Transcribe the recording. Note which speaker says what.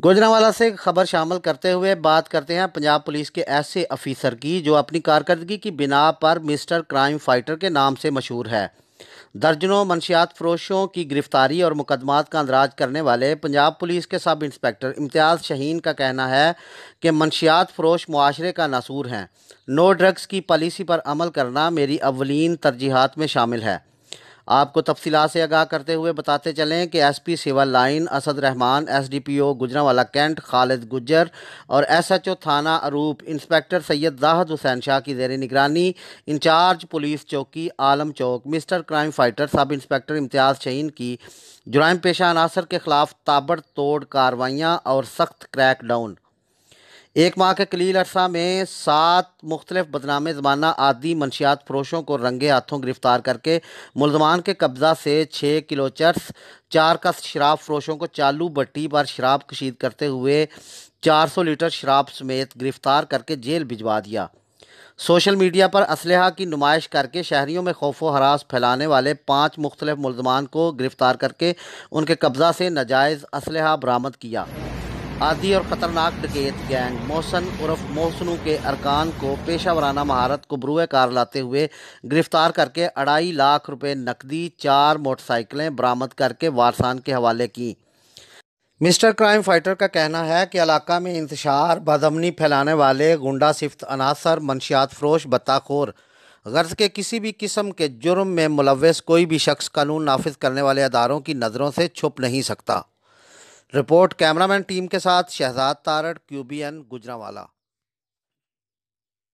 Speaker 1: گوجرانوالہ سے خبر شامل کرتے ہوئے بات کرتے ہیں پنجاب پولیس کے ایسے افیسر کی جو اپنی کارکردگی کی بنا پر مسٹر کرائم فائٹر کے نام سے مشہور ہے۔ درجنوں منشیات فروشوں کی گرفتاری اور مقدمات کا اندراج کرنے والے پنجاب پولیس کے سب انسپکٹر امتیاز شاہین کا کہنا ہے کہ منشیات فروش معاشرے کا ناسور ہیں۔ نو ڈرگس کی پالیسی پر عمل کرنا میری اولین ترجیحات میں شامل ہے۔ آپ کو تفصیلات سے آگاہ کرتے ہوئے بتاتے چلیں کہ S P civil line Asad Rehman, S D P O Gujranwala cantt Khalid Gujjar اور ایس ایچ او تھانہ اروپ انسپکٹر سید زاہد حسین شاہ کی زیر نگرانی انچارج پولیس چوکی Alam Chowk mister crime fighter sub inspector Imtiaz Shaheen کی جرائم پیشہ عناصر کے خلاف تابڑ توڑ کارروائیاں اور سخت کریک ڈاؤن۔ ایک ماہ کے قلیل عرصہ میں 7 مختلف بدنام زمانہ عادی منشیات فروشوں کو رنگے ہاتھوں گرفتار کر کے ملزمان کے قبضہ سے 6 کلو چرس، 4 کس شراب فروشوں کو چالو بٹی پر شراب کشید کرتے ہوئے 400 لیٹر شراب سمیت گرفتار کر کے جیل بھجوا دیا۔ سوشل میڈیا پر اسلحہ کی نمائش کر کے شہریوں میں خوف و ہراس پھیلانے والے 5 مختلف ملزمان کو گرفتار کر کے ان کے قبضہ سے ناجائز اسلحہ برآمد کیا۔ عادی اور خطرناک ڈکیت گینگ محسن عرف محسنو کے ارکان کو پیشہ ورانہ مہارت کو بروئے کار لاتے ہوئے گرفتار کر کے 2.5 لاکھ روپے نقدی، 4 موٹر سائیکلیں برآمد کر کے وارثان کے حوالے کی۔ مسٹر کرائم فائٹر کا کہنا ہے کہ علاقہ میں انتشار بدامنی پھیلانے والے غنڈہ صفت عناصر، منشیات فروش، بتہ خور، غرض کے کسی بھی قسم کے جرم میں ملوث کوئی بھی شخص قانون نافذ کرنے والے اداروں کی نظروں سے چھپ نہیں سکتا۔ رپورٹ کیمرہ مین ٹیم کے ساتھ شہزاد تارڑ، QBN گوجرانوالہ۔